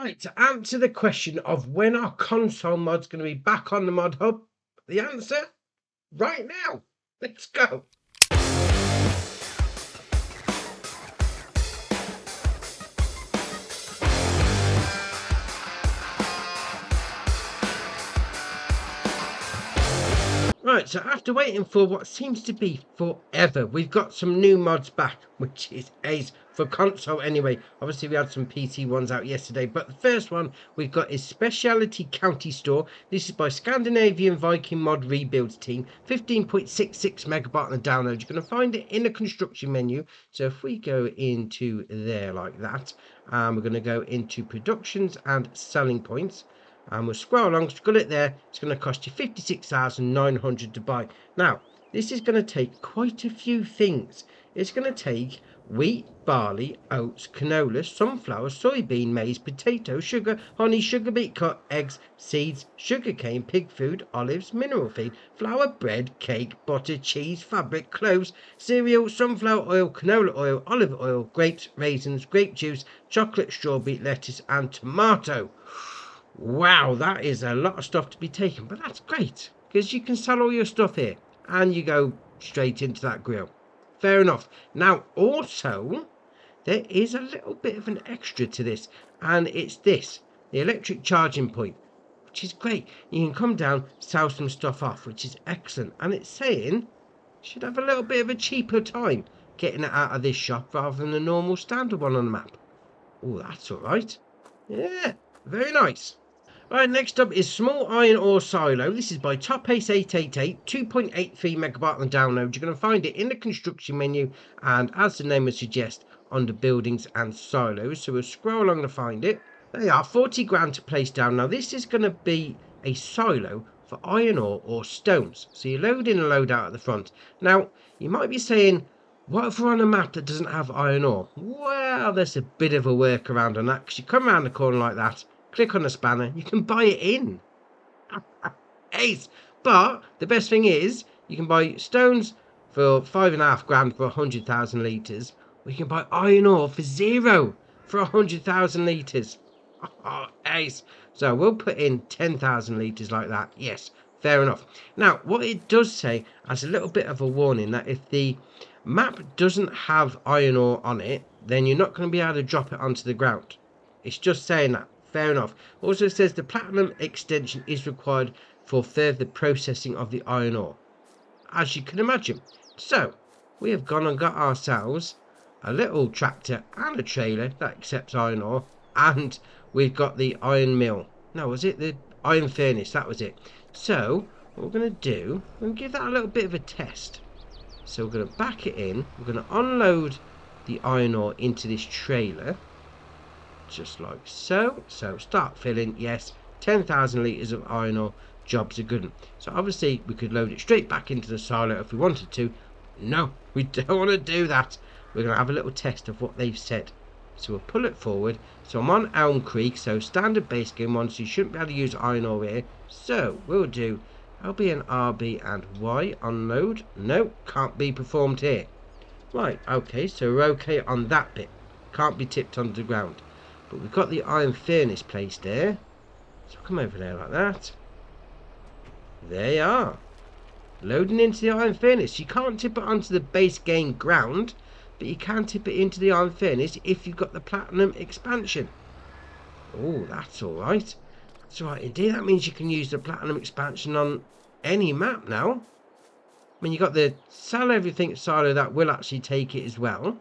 Right, to answer the question of when our console mod's going to be back on the Mod Hub, the answer, right now. Let's go. Right, so after waiting for what seems to be forever, we've got some new mods back, which is ace for console anyway. Obviously, we had some PC ones out yesterday, but the first one we've got is Speciality County Store. This is by Scandinavian Viking Mod Rebuilds team, 15.66 megabyte on the download. You're going to find it in the construction menu. So if we go into there like that, we're going to go into productions and selling points. And we'll scroll along, got it there. It's going to cost you 56,900 to buy. Now, this is going to take quite a few things. It's going to take wheat, barley, oats, canola, sunflower, soybean, maize, potato, sugar, honey, sugar beet cut, eggs, seeds, sugarcane, pig food, olives, mineral feed, flour, bread, cake, butter, cheese, fabric, cloves, cereal, sunflower oil, canola oil, olive oil, grapes, raisins, grape juice, chocolate, strawberry, lettuce, and tomato. Wow, that is a lot of stuff to be taken, but that's great because you can sell all your stuff here and you go straight into that grill. Fair enough. Now, also, there is a little bit of an extra to this, and it's this, the electric charging point, which is great. You can come down, sell some stuff off, which is excellent, and it's saying you should have a little bit of a cheaper time getting it out of this shop rather than the normal standard one on the map. Oh, that's all right. Yeah, very nice. Right, next up is Small Iron Ore Silo. This is by Top Ace 888, 2.83 megabyte on download. You're going to find it in the construction menu and, as the name would suggest, under buildings and silos. So we'll scroll along to find it. They are 40 grand to place down. Now this is going to be a silo for iron ore or stones. So you load in and load out at the front. Now you might be saying, what if we're on a map that doesn't have iron ore? Well, there's a bit of a workaround on that, because you come around the corner like that, click on the spanner, you can buy it in. Ace. But the best thing is you can buy stones for 5.5 grand for 100,000 litres, or you can buy iron ore for 0 for 100,000 litres. Oh, ace. So we'll put in 10,000 litres like that. Yes, fair enough. Now, what it does say as a little bit of a warning, that if the map doesn't have iron ore on it, then you're not going to be able to drop it onto the ground. It's just saying that. Fair enough. Also says the platinum extension is required for further processing of the iron ore, as you can imagine. So we have gone and got ourselves a little tractor and a trailer that accepts iron ore, and we've got the iron mill. No, was it the iron furnace? That was it. So what we're going to do, we're going to give that a little bit of a test. So we're going to back it in, we're going to unload the iron ore into this trailer, just like so. So start filling. Yes, 10,000 litres of iron ore. Job's a good one. So obviously we could load it straight back into the silo if we wanted to. No, we don't want to do that. We're going to have a little test of what they've said. So we'll pull it forward. So I'm on Elm Creek, so standard base game one, so you shouldn't be able to use iron ore here. So we'll do LB and RB and Y unload. No, can't be performed here. Right, okay, so we're okay on that bit. Can't be tipped onto the ground. But we've got the iron furnace placed there. So come over there like that. There you are. Loading into the iron furnace. You can't tip it onto the base game ground, but you can tip it into the iron furnace if you've got the platinum expansion. Oh, that's alright. That's alright indeed. That means you can use the platinum expansion on any map now. I mean, you've got the sell everything silo that will actually take it as well.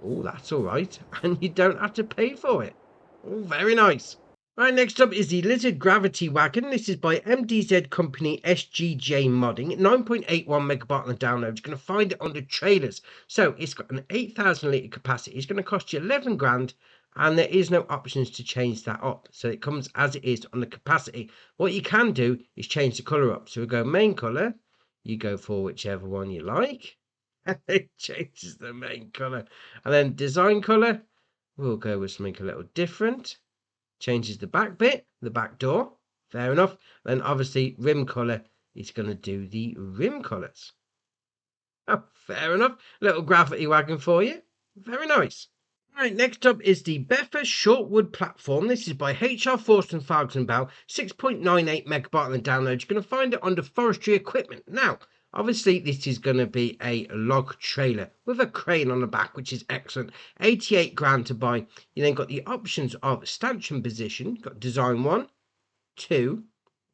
Oh, that's all right. And you don't have to pay for it. Oh, very nice. Right, next up is the Lizard Gravity Wagon. This is by MDZ Company SGJ Modding. 9.81 megabyte on the download. You're going to find it under trailers. So it's got an 8,000 litre capacity. It's going to cost you 11 grand. And there is no options to change that up. So it comes as it is on the capacity. What you can do is change the colour up. So we go main colour. You go for whichever one you like. And it changes the main colour. And then design colour, we'll go with something a little different. Changes the back bit, the back door. Fair enough. Then obviously rim colour is going to do the rim colours. Oh, fair enough. Little gravity wagon for you. Very nice. Right, next up is the Beffa Shortwood platform. This is by HR Forster and Falkenbau, 6.98 megabyte on the download. You're going to find it under forestry equipment. Now, obviously, this is going to be a log trailer with a crane on the back, which is excellent. 88 grand to buy. You then got the options of stanchion position. You've got design 1, 2,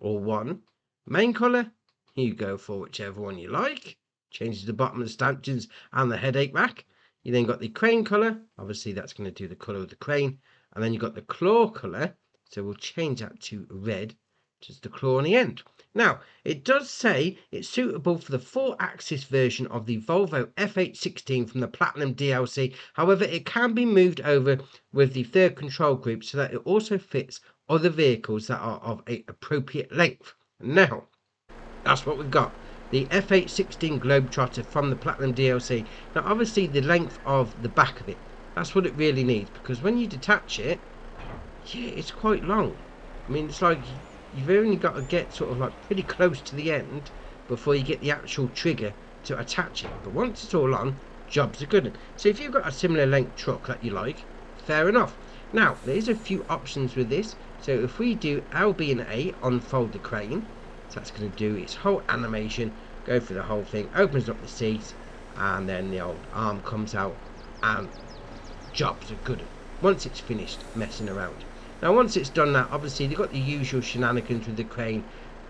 or 1. Main colour, you go for whichever one you like. Changes the bottom of the stanchions and the headache rack. You then got the crane colour, obviously that's going to do the colour of the crane, and then you've got the claw colour, so we'll change that to red, just the claw on the end. Now, it does say it's suitable for the 4-axis version of the Volvo F816 from the Platinum DLC. However, it can be moved over with the third control group so that it also fits other vehicles that are of an appropriate length. Now, that's what we've got. The F816 Globetrotter from the Platinum DLC. Now, obviously, the length of the back of it, that's what it really needs, because when you detach it, yeah, it's quite long. I mean, it's like you've only got to get sort of like pretty close to the end before you get the actual trigger to attach it. But once it's all on, jobs are good. So if you've got a similar length truck that you like, fair enough. Now, there's a few options with this. So if we do L, B and A, unfold the crane, so that's going to do its whole animation, go through the whole thing, opens up the seat, and then the old arm comes out, and jobs are good once it's finished messing around. Now, once it's done that, obviously they've got the usual shenanigans with the crane.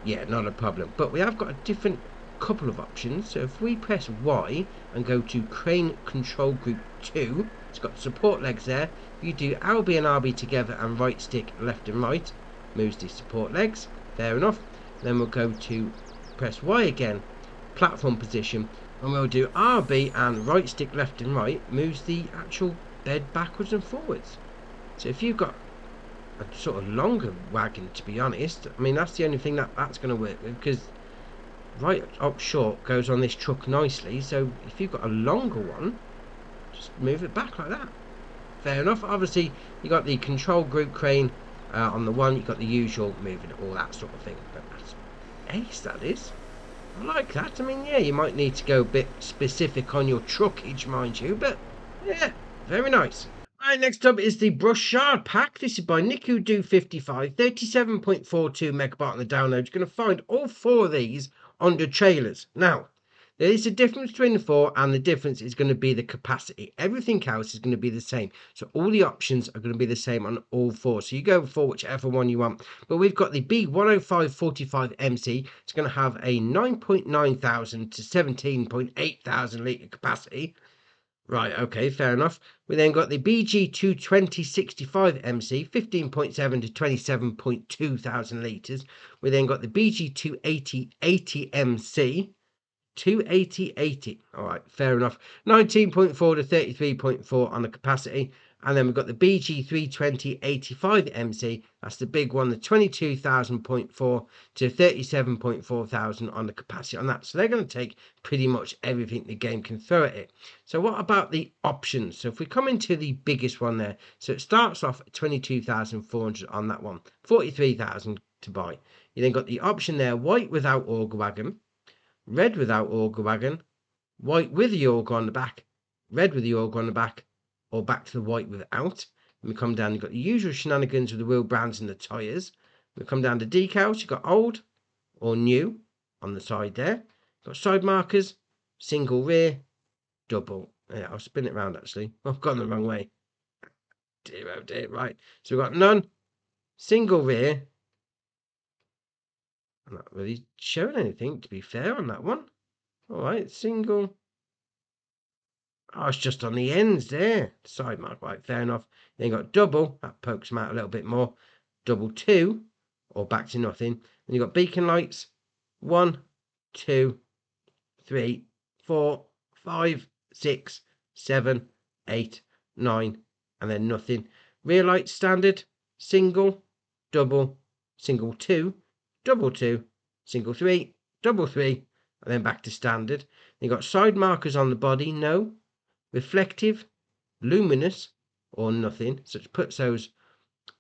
Yeah, not a problem. But we have got a different couple of options. So if we press Y and go to crane control group 2, it's got support legs there. If you do LB and RB together and right stick left and right, moves the support legs. Fair enough. Then we'll go to press Y again, platform position, and we'll do RB and right stick left and right, moves the actual bed backwards and forwards. So if you've got a sort of longer wagon, to be honest, I mean, that's the only thing that's going to work with, because right up short goes on this truck nicely. So if you've got a longer one, just move it back like that. Fair enough. Obviously, you got the control group crane on the one, you've got the usual moving, all that sort of thing. But that's ace, that is. I like that. I mean, yeah, you might need to go a bit specific on your truckage, mind you, but yeah, very nice. Right, next up is the Brush Shard Pack. This is by Niku Do 55, 37.42 megabyte on the download. You're going to find all 4 of these under trailers. Now, there is a difference between the 4, and the difference is going to be the capacity. Everything else is going to be the same. So all the options are going to be the same on all 4. So you go for whichever one you want. But we've got the B10545 MC. It's going to have a 9.9 thousand to 17.8 thousand litre capacity. Right, okay, fair enough. We then got the BG22065 MC, 15.7 to 27.2 thousand litres. We then got the BG28080 MC, 28080. All right, fair enough. 19.4 to 33.4 on the capacity. And then we've got the BG32085 MC. That's the big one, the 22,000.4 to 37.4 thousand on the capacity on that. So they're going to take pretty much everything the game can throw at it. So what about the options? So if we come into the biggest one there, so it starts off at 22,400 on that one, 43,000 to buy. You then got the option there, white without auger wagon, red without auger wagon, white with the auger on the back, red with the auger on the back, or back to the white without. And we come down, you've got the usual shenanigans with the wheel brands and the tyres. We come down to decals, you've got old or new on the side there. Got side markers, single rear, double. Yeah, I'll spin it around actually. I've gone the wrong way. Dear, oh dear, right. So we've got none, single rear. I'm not really showing anything, to be fair, on that one. All right, single. Oh, it's just on the ends there. Side mark, right, fair enough. Then you got double, that pokes them out a little bit more. Double 2, or back to nothing. Then you got beacon lights. 1, 2, 3, 4, 5, 6, 7, 8, 9, and then nothing. Rear lights standard, single, double, single 2, double 2, single 3, double 3, and then back to standard. Then you got side markers on the body, no. Reflective, luminous, or nothing. So it puts those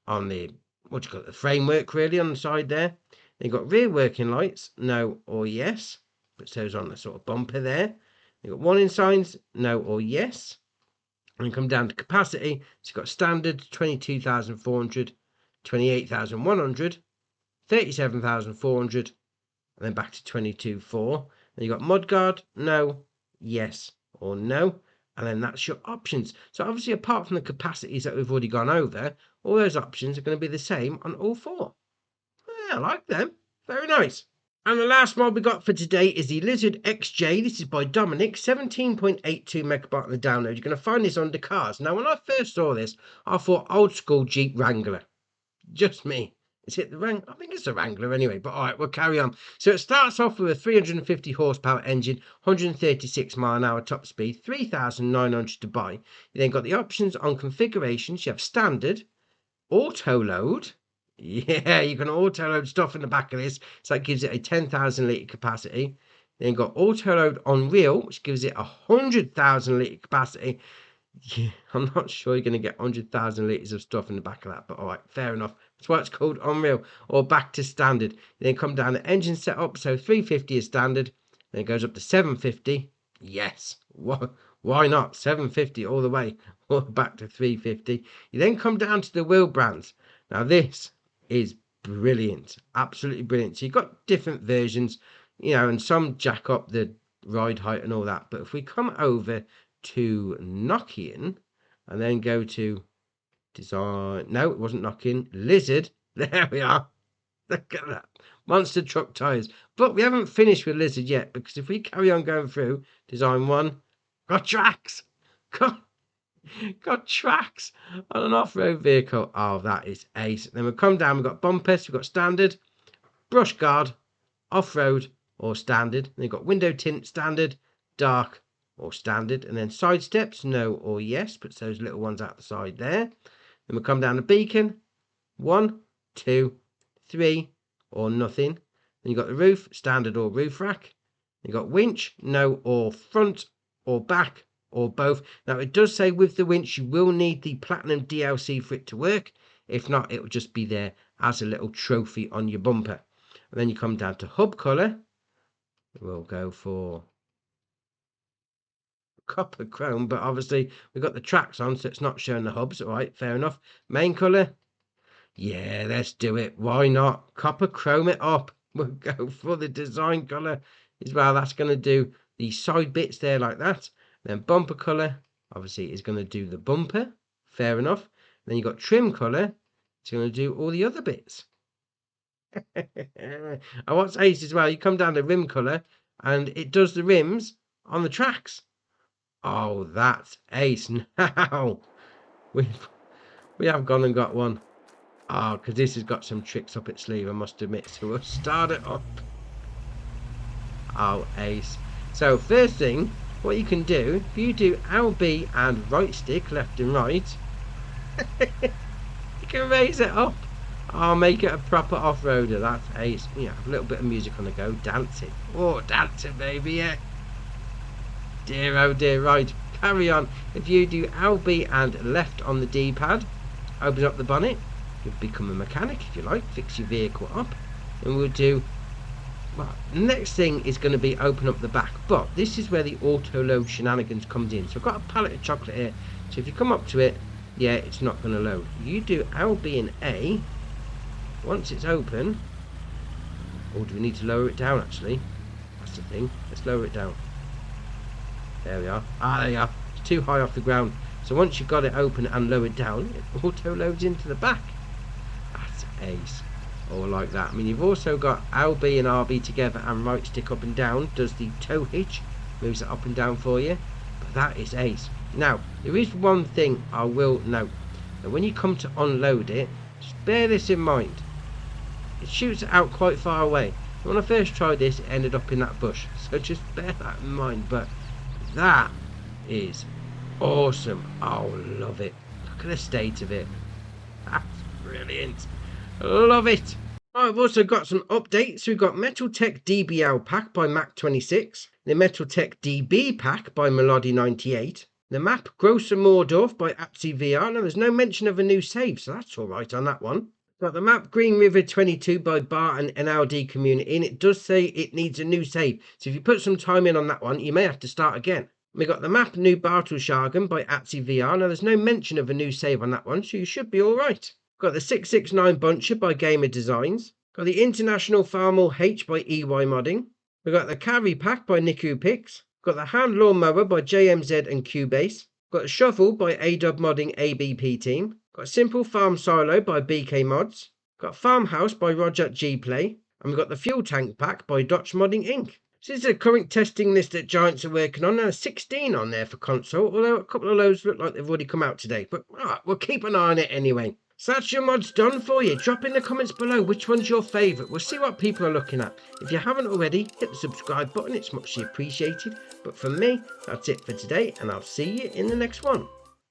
on the, what do you call it, the framework really on the side there. Then you've got rear working lights, no or yes. Puts those on the sort of bumper there. You've got warning signs, no or yes. And come down to capacity. So you've got standard 22,400, 28,100, 37,400, and then back to 22,400. Then you've got mudguard, no, yes, or no. And then that's your options. So obviously, apart from the capacities that we've already gone over, all those options are going to be the same on all four. Yeah, I like them. Very nice. And the last mod we got for today is the Lizard XJ. This is by Dominic, 17.82 megabyte on the download. You're going to find this under cars. Now, when I first saw this, I thought old school Jeep Wrangler. Just me. Is it the Wrangler? I think it's the Wrangler anyway, but all right, we'll carry on. So it starts off with a 350 horsepower engine, 136 mile an hour top speed, 3,900 to buy. You then got the options on configurations. You have standard, auto load. Yeah, you can auto load stuff in the back of this, so that gives it a 10,000 litre capacity. Then you've got auto load on real, which gives it a 100,000 litre capacity. Yeah, I'm not sure you're going to get 100,000 litres of stuff in the back of that, but all right, fair enough. That's why it's called unreal. Or back to standard. Then come down to engine setup, so 350 is standard. Then it goes up to 750. Yes, why not? 750 all the way, or back to 350. You then come down to the wheel brands. Now this is brilliant, absolutely brilliant. So you've got different versions, and some jack up the ride height and all that. But if we come over to Nokian and then go to design, no, it wasn't Nokian, Lizard, there we are. Look at that, monster truck tires. But we haven't finished with Lizard yet, because if we carry on going through design one, got tracks, got tracks on an off-road vehicle. Oh, that is ace. Then we come down, we've got bumpers, we've got standard, brush guard, off-road or standard. Then you've got window tint, standard, dark or standard. And then side steps, no or yes, puts those little ones out the side there. Then we come down to beacon, 1, 2, 3 or nothing. Then you've got the roof, standard or roof rack. You've got winch, no or front or back or both. Now it does say with the winch you will need the platinum DLC for it to work. If not, it will just be there as a little trophy on your bumper. And then you come down to hub color. We'll go for copper chrome, but obviously we've got the tracks on, so it's not showing the hubs. All right, fair enough. Main color, yeah, let's do it. Why not? Copper chrome it up. We'll go for the design color as well. That's going to do the side bits there like that. Then bumper color, obviously, is going to do the bumper. Fair enough. Then you've got trim color. It's going to do all the other bits. And what's ace as well, you come down to rim color and it does the rims on the tracks. Oh, that's ace. Now we have gone and got one. Oh, because this has got some tricks up its sleeve, I must admit. So we'll start it up. Oh, ace. So first thing, what you can do, if you do LB and right stick, left and right, you can raise it up. I'll make it a proper off-roader. That's ace. Yeah, a little bit of music on the go. Dancing. Oh, dancing, baby, yeah. Dear, oh dear. Right, carry on. If you do LB and left on the D-pad, open up the bonnet. You'll become a mechanic, if you like. Fix your vehicle up. And we'll do... Well, the next thing is going to be open up the back. But this is where the auto-load shenanigans comes in. So I've got a pallet of chocolate here. So if you come up to it, yeah, it's not going to load. You do LB and A... Once it's open, or do we need to lower it down actually? That's the thing. Let's lower it down. There we are. Ah, there you are. It's too high off the ground. So once you've got it open and lowered down, it auto loads into the back. That's ace. Or like that. I mean, you've also got LB and RB together and right stick up and down. Does the tow hitch. Moves it up and down for you. But that is ace. Now, there is one thing I will note. That when you come to unload it, just bear this in mind. It shoots it out quite far away. When I first tried this, it ended up in that bush. So just bear that in mind. But that is awesome. Oh, love it. Look at the state of it. That's brilliant. Love it. I've also got some updates. We've got Metal Tech DBL pack by Mac26. The Metal Tech DB pack by Melody98. The map Grosser Mordorf by Apsy VR. Now, there's no mention of a new save, so that's all right on that one. Got the map Green River 22 by Bar and NLD Community, and it does say it needs a new save. So if you put some time in on that one, you may have to start again. We got the map New Bartelshagen by Atzi VR. Now there's no mention of a new save on that one, so you should be alright. Got the 669 Buncher by Gamer Designs. Got the International Farmall H by EY Modding. We got the Carry Pack by Niku Picks. Got the Hand Lawnmower by JMZ and Cubase. Got the Shovel by ADub Modding ABP Team. Got Simple Farm Silo by BK Mods. Got Farmhouse by Roger G Play. And we've got the Fuel Tank Pack by Dutch Modding Inc. So this is a current testing list that Giants are working on. There's 16 on there for console, although a couple of those look like they've already come out today. But we'll keep an eye on it anyway. So that's your mods done for you. Drop in the comments below which one's your favourite. We'll see what people are looking at. If you haven't already, hit the subscribe button. It's muchly appreciated. But for me, that's it for today, and I'll see you in the next one.